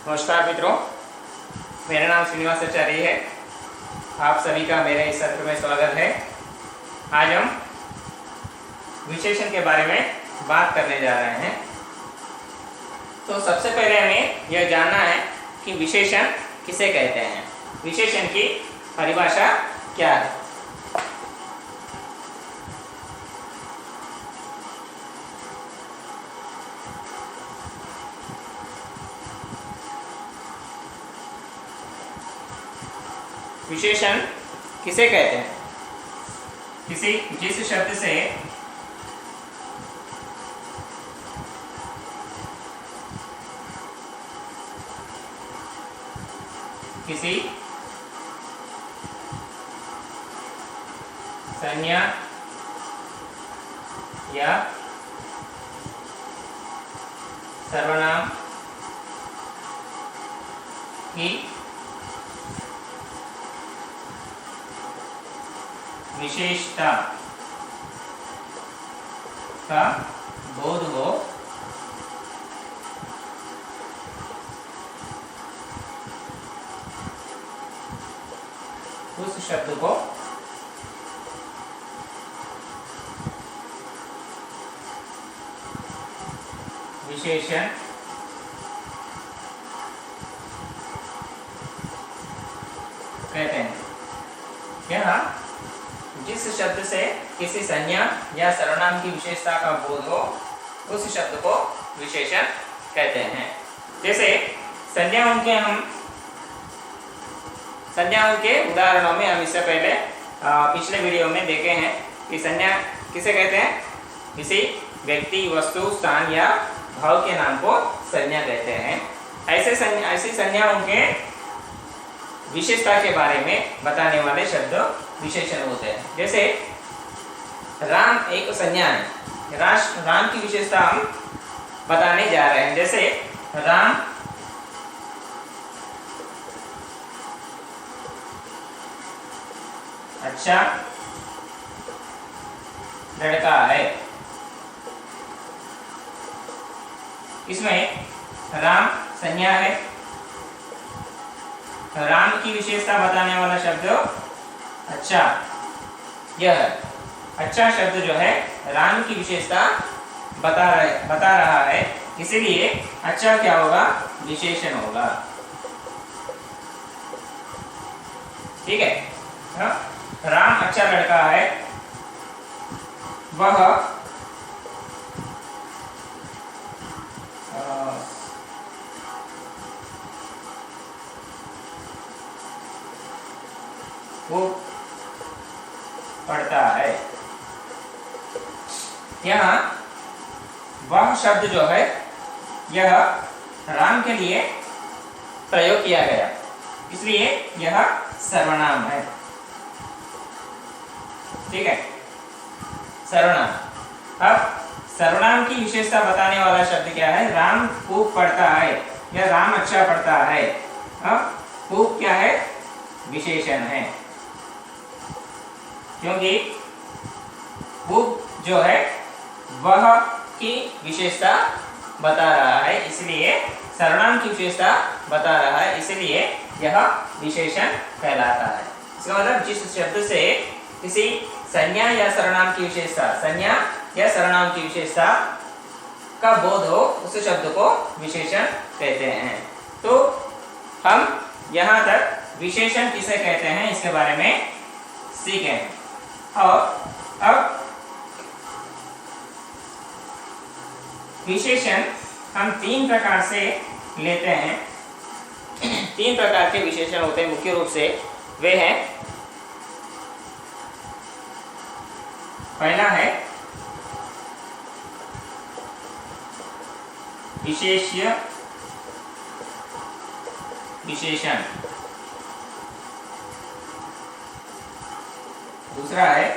नमस्कार मित्रों, मेरा नाम श्रीनिवास आचार्य है। आप सभी का मेरे इस सत्र में स्वागत है। आज हम विशेषण के बारे में बात करने जा रहे हैं। तो सबसे पहले हमें यह जानना है कि विशेषण किसे कहते हैं, विशेषण की परिभाषा क्या है। विशेषण किसे कहते हैं? जिस शब्द से किसी संज्ञा या सर्वनाम की विशेषता का बोध हो उस शब्द को विशेषण कहते हैं। यह जिस शब्द से किसी संज्ञा या सर्वनाम की विशेषता का बोध हो उस शब्द को विशेषण कहते हैं। जैसे संज्ञाओं के उदाहरणों में हम इससे पहले पिछले वीडियो में देखे हैं कि संज्ञा किसे कहते हैं। किसी व्यक्ति, वस्तु, स्थान या भाव के नाम को संज्ञा कहते हैं। ऐसी संज्ञाओं के विशेषता के बारे में बताने वाले शब्द विशेषण होते हैं। जैसे राम एक संज्ञा है। राम की विशेषता हम बताने जा रहे हैं। जैसे राम अच्छा लड़का है। इसमें राम संज्ञा है। राम की विशेषता बताने वाला शब्द अच्छा। यह अच्छा शब्द जो है राम की विशेषता बता रहा है, इसीलिए अच्छा क्या होगा, विशेषण होगा। ठीक है। राम अच्छा लड़का है। वह वो पढ़ता है। यहाँ वह शब्द जो है यह राम के लिए प्रयोग किया गया, इसलिए यह सर्वनाम है। ठीक है, सर्वनाम। अब सर्वनाम की विशेषता बताने वाला शब्द क्या है? राम खूब पढ़ता है या राम अच्छा पढ़ता है। अब खूब क्या है? विशेषण है, क्योंकि खूब जो है वह की विशेषता बता रहा है, इसलिए सर्वनाम की विशेषता बता रहा है, इसलिए यह विशेषण कहलाता है। इसका मतलब जिस शब्द से किसी संज्ञा या सर्वनाम की विशेषता, संज्ञा या सर्वनाम की विशेषता का बोध हो उस शब्द को विशेषण कहते हैं। तो हम यहाँ तक विशेषण किसे कहते हैं इसके बारे में सीखे हैं। और अब विशेषण हम तीन प्रकार से लेते हैं। तीन प्रकार के विशेषण होते हैं मुख्य रूप से। वे हैं, पहला है विशेष्य विशेषण, दूसरा है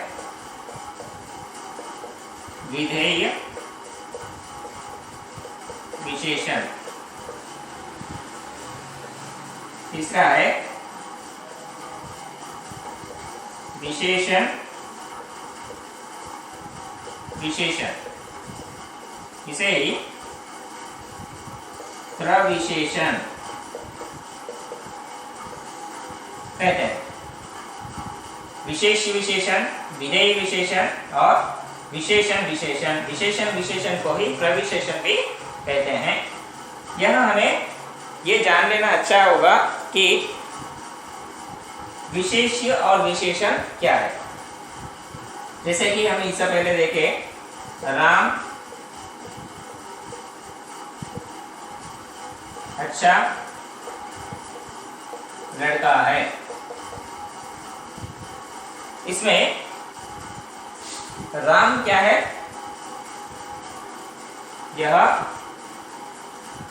विधेय विशेषण, तीसरा है विशेषण विशेषण, इसे ही प्रविशेषण कहते हैं। विशेष विशेषण, विधेय विशेषण और विशेषण विशेषण, विशेषण विशेषण को ही प्रविशेषण भी कहते हैं। यह हमें ये जान लेना अच्छा होगा कि विशेष्य और विशेषण क्या है। जैसे कि हम इससे पहले देखे, राम अच्छा लड़का है। इसमें राम क्या है, यह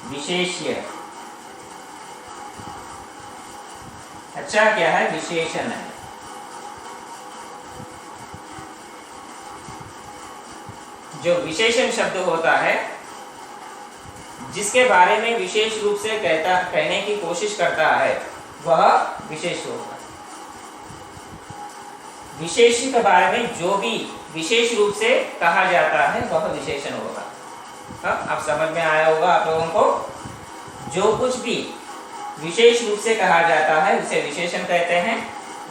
विशेष्य है। अच्छा क्या है, विशेषण है। जो विशेषण शब्द होता है, जिसके बारे में विशेष रूप से कहने की कोशिश करता है, वह विशेष होगा। विशेष के बारे में जो भी विशेष रूप से कहा जाता है वह विशेषण होगा। अब समझ में आया होगा आप लोगों को। जो कुछ भी विशेष रूप से कहा जाता है उसे विशेषण कहते हैं।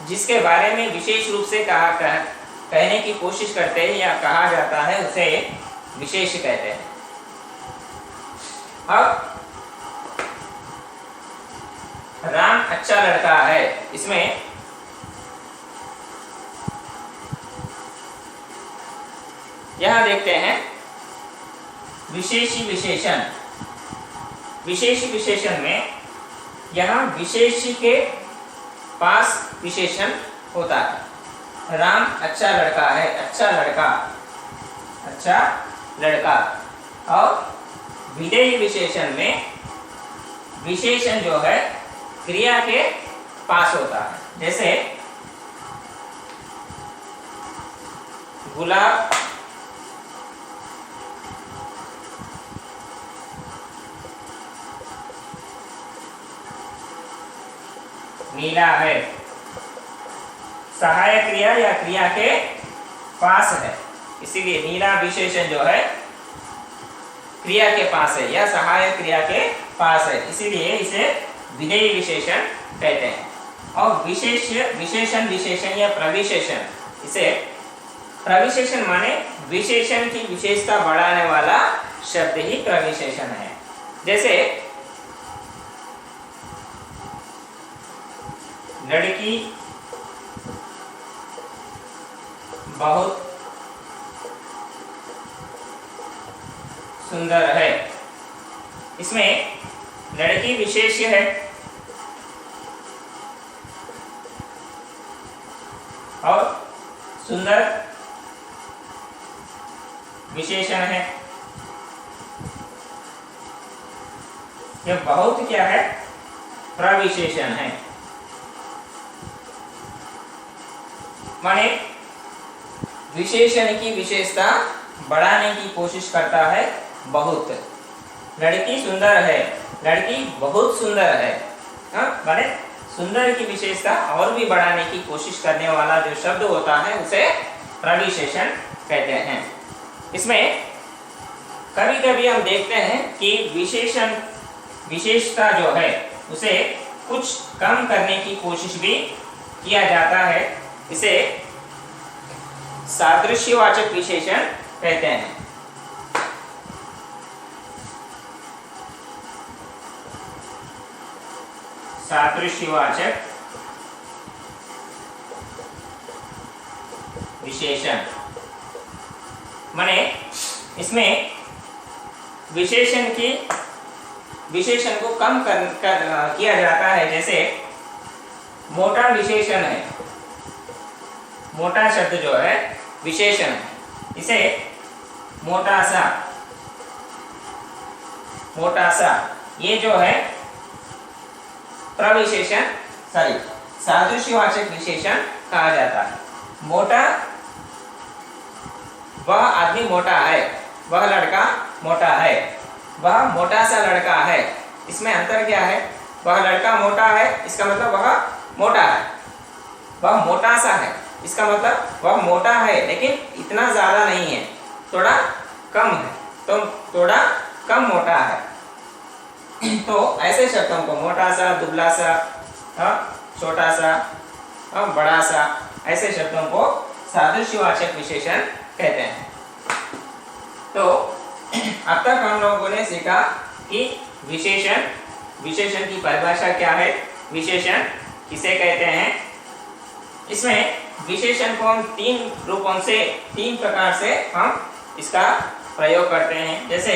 जिसके बारे में विशेष रूप से कहने की कोशिश करते हैं या कहा जाता है उसे विशेष कहते हैं। अब राम अच्छा लड़का है, इसमें यहां देखते हैं विशेषी विशेषण। विशेषी विशेषण में यहां विशेषी के पास विशेषण होता है। राम अच्छा लड़का है, अच्छा लड़का, अच्छा लड़का। और विधेय विशेषण में विशेषण जो है क्रिया के पास होता है। जैसे गुलाब नीला है, सहायक क्रिया या क्रिया के पास है, इसीलिए नीला विशेषण जो है क्रिया के पास है या सहायक क्रिया के पास है, इसीलिए इसे विधेय विशेषण कहते हैं। और विशेषण विशेषण या प्रविशेषण, इसे प्रविशेषण माने विशेषण की विशेषता बढ़ाने वाला शब्द ही प्रविशेषण है। जैसे लड़की बहुत सुंदर है, इसमें लड़की विशेष्य है और सुंदर विशेषण है। यह बहुत क्या है, प्रविशेषण है। माने विशेषण की विशेषता बढ़ाने की कोशिश करता है बहुत। लड़की सुंदर है, लड़की बहुत सुंदर है। माने सुंदर की विशेषता और भी बढ़ाने की कोशिश करने वाला जो शब्द होता है उसे प्रविशेषण कहते हैं। इसमें कभी कभी हम देखते हैं कि विशेषण विशेषता जो है उसे कुछ कम करने की कोशिश भी किया जाता है। इसे सादृश्यवाचक विशेषण कहते हैं। सादृश्यवाचक विशेषण माने इसमें विशेषण को कम किया जाता है। जैसे मोटा विशेषण है, मोटा शब्द जो है विशेषण है, इसे मोटा सा ये जो है प्रविशेषण सादृश्यवाचक विशेषण कहा जाता है। मोटा, वह आदमी मोटा है, वह लड़का मोटा है, वह मोटा सा लड़का है। इसमें अंतर क्या है, वह लड़का मोटा है इसका मतलब वह मोटा है, वह मोटा सा है इसका मतलब वह मोटा है लेकिन इतना ज्यादा नहीं है, थोड़ा कम है, तो थोड़ा कम मोटा है। तो ऐसे शब्दों को मोटा सा, दुबला सा, छोटा सा और बड़ा सा, ऐसे शब्दों को सादृश्यवाचक विशेषण कहते हैं। तो अब तक हम लोगों ने सीखा कि विशेषण की परिभाषा क्या है, विशेषण किसे कहते हैं। इसमें विशेषण को हम तीन प्रकार से हम इसका प्रयोग करते हैं, जैसे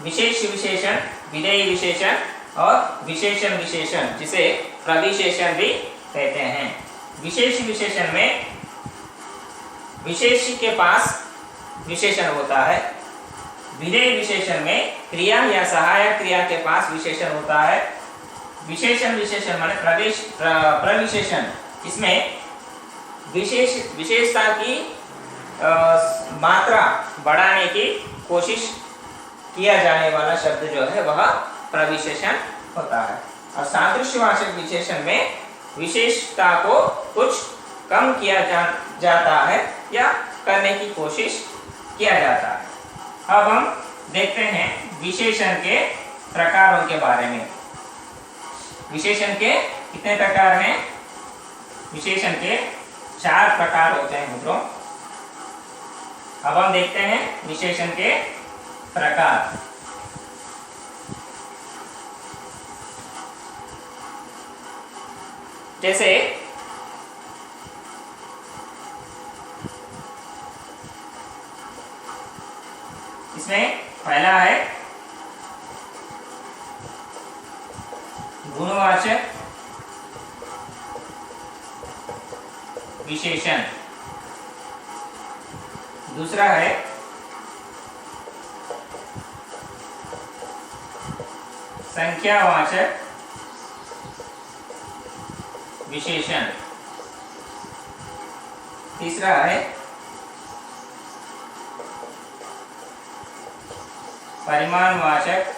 विशेष विशेषण, विधेय विशेषण और विशेषण विशेषण, जिसे प्रविशेषण भी कहते हैं। विशेष विशेषण में विशेष के पास विशेषण होता है, विधेय विशेषण में क्रिया या सहायक क्रिया के पास विशेषण होता है। विशेषण विशेषण माने प्रविशेषण, इसमें विशेषता की मात्रा बढ़ाने की कोशिश किया जाने वाला शब्द जो है वह प्रविशेषण होता है। और सादृश्यवाचक विशेषण में विशेषता को कुछ कम किया जाता है या करने की कोशिश किया जाता है। अब हम देखते हैं विशेषण के प्रकारों के बारे में। विशेषण के कितने प्रकार हैं? विशेषण के 4 प्रकार होते हैं मित्रों। अब हम देखते हैं विशेषण के प्रकार। जैसे इसमें पहला है गुणवाचक विशेषण, दूसरा है संख्यावाचक विशेषण, तीसरा है परिमाणवाचक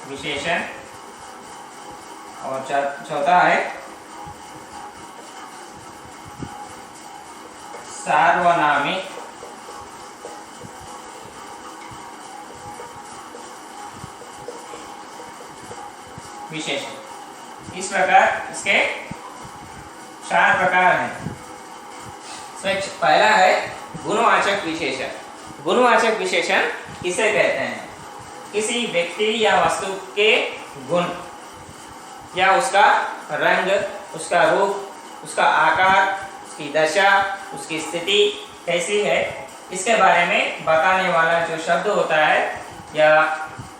विशेषण और चौथा है सार्वनामिक विशेषण। इस प्रकार इसके 4 प्रकार हैं। पहला है गुणवाचक विशेषण। गुणवाचक विशेषण किसे कहते हैं? किसी व्यक्ति या वस्तु के गुण या उसका रंग, उसका रूप, उसका आकार, उसकी दशा, उसकी स्थिति कैसी है, इसके बारे में बताने वाला जो शब्द होता है या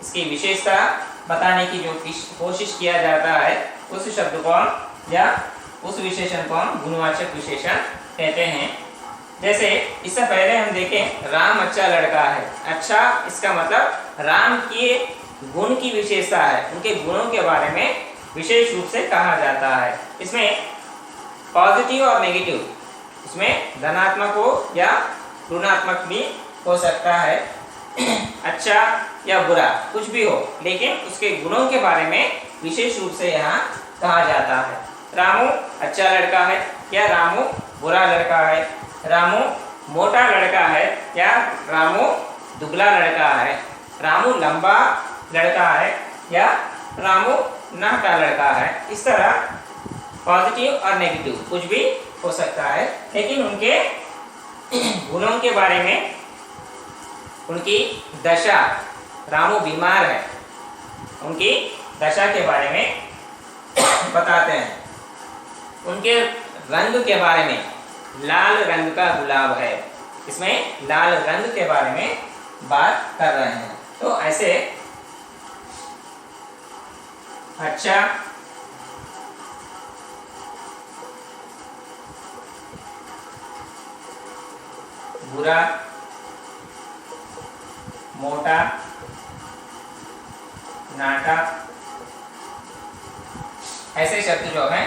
इसकी विशेषता बताने की जो कोशिश किया जाता है, उस शब्द को हम या उस विशेषण को हम गुणवाचक विशेषण कहते हैं। जैसे इससे पहले हम देखें, राम अच्छा लड़का है। अच्छा, इसका मतलब राम के गुण की विशेषता है, उनके गुणों के बारे में विशेष रूप से कहा जाता है। इसमें पॉजिटिव और नेगेटिव, इसमें धनात्मक हो या ऋणात्मक भी हो सकता है, अच्छा या बुरा कुछ भी हो, लेकिन उसके गुणों के बारे में विशेष रूप से यहाँ कहा जाता है। रामू अच्छा लड़का है या रामू बुरा लड़का है, रामू मोटा लड़का है या रामू दुबला लड़का है, रामू लंबा लड़का है या रामू नाटा लड़का है। इस तरह पॉजिटिव और नेगेटिव कुछ भी हो सकता है, लेकिन उनके गुणों के बारे में, उनकी दशा, रामू बीमार है, उनकी दशा के बारे में बताते हैं। उनके रंग के बारे में, लाल रंग का गुलाब है, इसमें लाल रंग के बारे में बात कर रहे हैं। तो ऐसे अच्छा, बुरा, मोटा, नाटा, ऐसे शब्द जो हैं,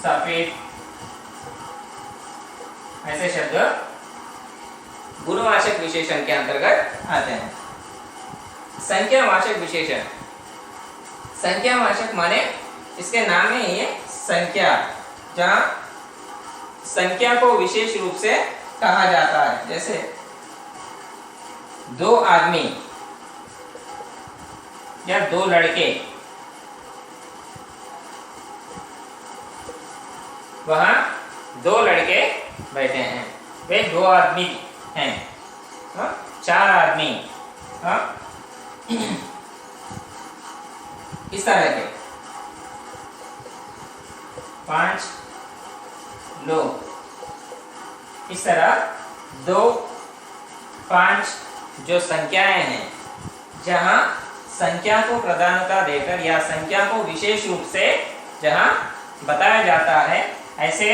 सफेद, ऐसे शब्द गुणवाचक विशेषण के अंतर्गत आते हैं। संख्यावाचक विशेषण, संख्यावाचक माने इसके नाम में ही है संख्या, जहां संख्या को विशेष रूप से कहा जाता है। जैसे 2 आदमी या दो लड़के वहां दो लड़के बैठे हैं, वे दो आदमी हैं। चार आदमी इस तरह के 5 लोग, इस तरह 2 5 जो संख्याएं हैं, जहां संख्या को प्राधान्यता देकर या संख्या को विशेष रूप से जहां बताया जाता है, ऐसे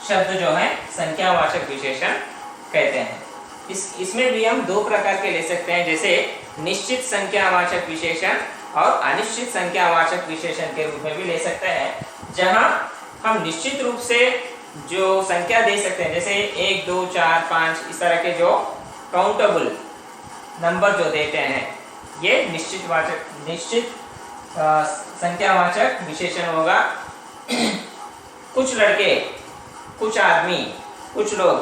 शब्द जो हैं संख्यावाचक विशेषण कहते हैं। इसमें भी हम दो प्रकार के ले सकते हैं, जैसे निश्चित संख्यावाचक विशेषण और अनिश्चित संख्यावाचक विशेषण के रूप में भी ले सकते हैं, जहां हम निश्चित रूप से जो संख्या दे सकते हैं, जैसे 1 2 4 5 इस तरह के जो काउंटेबल नंबर जो देते हैं, ये निश्चित संख्यावाचक विशेषण होगा। कुछ लड़के, कुछ आदमी, कुछ लोग,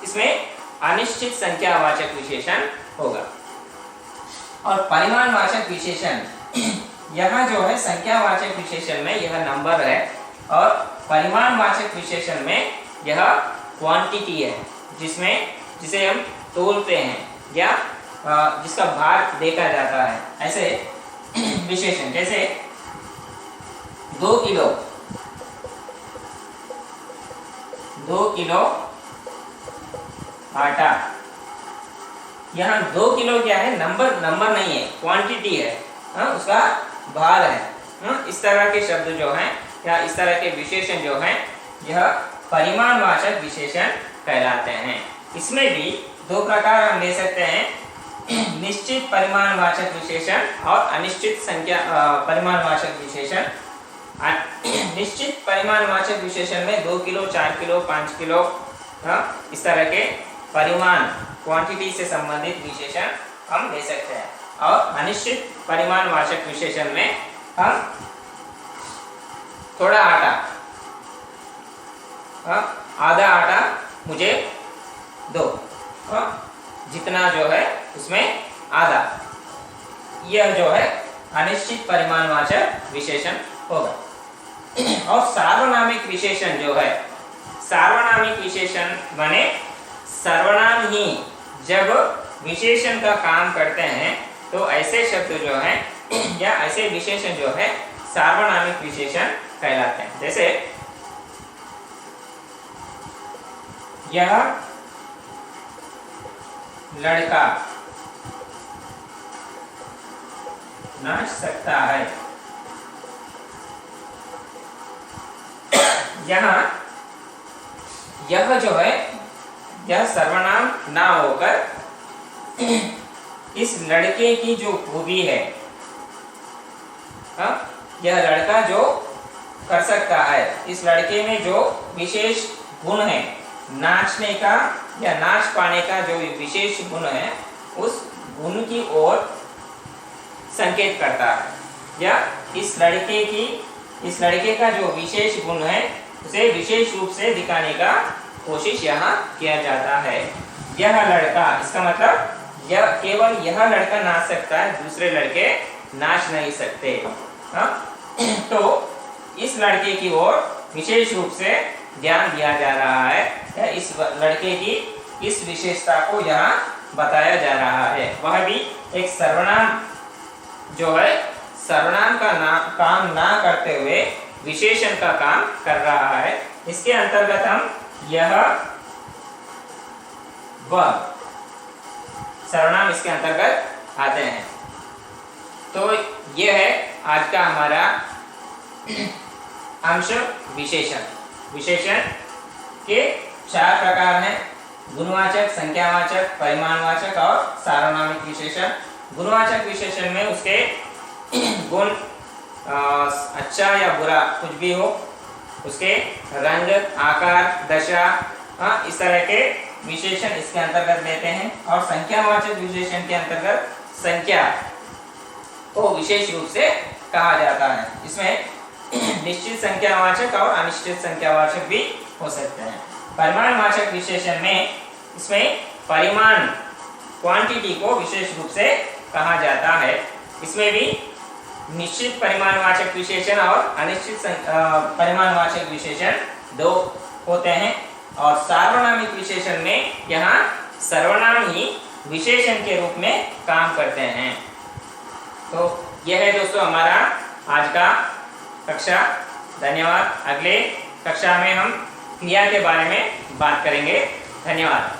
इसमें अनिश्चित संख्यावाचक विशेषण होगा। और परिमाणवाचक विशेषण, यहाँ जो है संख्यावाचक विशेषण में यह नंबर है और परिमाणवाचक विशेषण में यह क्वांटिटी है, जिसे हम तोलते हैं या जिसका भार देखा जाता है। ऐसे विशेषण जैसे 2 किलो आटा, यहाँ 2 किलो क्या है, नंबर नहीं है, क्वांटिटी है, उसका भार है। इस तरह के शब्द जो हैं या इस तरह के विशेषण जो हैं, यह परिमाणवाचक विशेषण कहलाते हैं। इसमें भी दो प्रकार हम ले सकते हैं, निश्चित परिमाणवाचक विशेषण और अनिश्चित परिमाणवाचक विशेषण। निश्चित परिमाणवाचक विशेषण में 2 किलो 4 किलो 5 किलो इस तरह के परिमाण क्वांटिटी से संबंधित विशेषण हम ले सकते हैं। और अनिश्चित परिमाणवाचक विशेषण में हम थोड़ा आटा, आधा आटा मुझे दो, जितना जो है उसमें आधा, यह जो है अनिश्चित परिमाणवाचक विशेषण होगा। और सार्वनामिक विशेषण जो है, सार्वनामिक विशेषण माने सर्वनाम ही जब विशेषण का काम करते हैं, तो ऐसे शब्द जो हैं या ऐसे विशेषण जो है सार्वनामिक विशेषण कहलाते हैं। जैसे यह लड़का नाच सकता है, यहाँ यह जो है यह सर्वनाम ना होकर इस लड़के की जो खूबी है, यह लड़का जो कर सकता है, इस लड़के में जो विशेष गुण है, नाचने का या नाच पाने का जो विशेष गुण है, उस गुण की ओर संकेत करता है, या इस लड़के का जो विशेष गुण है उसे विशेष रूप से दिखाने का कोशिश यहाँ किया जाता है। यह लड़का, इसका मतलब केवल यह लड़का नाच सकता है, दूसरे लड़के नाच नहीं सकते। तो इस लड़के की ओर विशेष रूप से ध्यान दिया जा रहा है, या इस लड़के की इस विशेषता को यहाँ बताया जा रहा है। वह भी एक सर्वनाम जो है, सर्वनाम का काम ना करते हुए विशेषण का काम कर रहा है। इसके अंतर्गत हम यह वह सर्वनाम इसके अंतर्गत आते हैं। तो यह है आज का हमारा अंश विशेषण। विशेषण के 4 प्रकार हैं, गुणवाचक, संख्यावाचक, परिमाणवाचक और सार्वनामिक विशेषण। गुणवाचक विशेषण में उसके गुण अच्छा या बुरा कुछ भी हो, उसके रंग, आकार, दशा, इस तरह के विशेषण इसके अंतर्गत लेते हैं। और संख्यावाचक विशेषण के अंतर्गत संख्या को विशेष रूप से कहा जाता है। इसमें निश्चित संख्यावाचक और अनिश्चित संख्यावाचक भी हो सकते हैं। परिमाणवाचक विशेषण में इसमें परिमाण, क्वांटिटी को विशेष रूप से कहा जाता है। इसमें भी निश्चित परिमाणवाचक विशेषण और अनिश्चित परिमाणवाचक विशेषण दो होते हैं, और सार्वनामिक विशेषण में यहाँ सर्वनाम ही विशेषण के रूप में काम करते हैं। तो यह है दोस्तों हमारा आज का कक्षा। धन्यवाद। अगले कक्षा में हम क्रिया के बारे में बात करेंगे। धन्यवाद।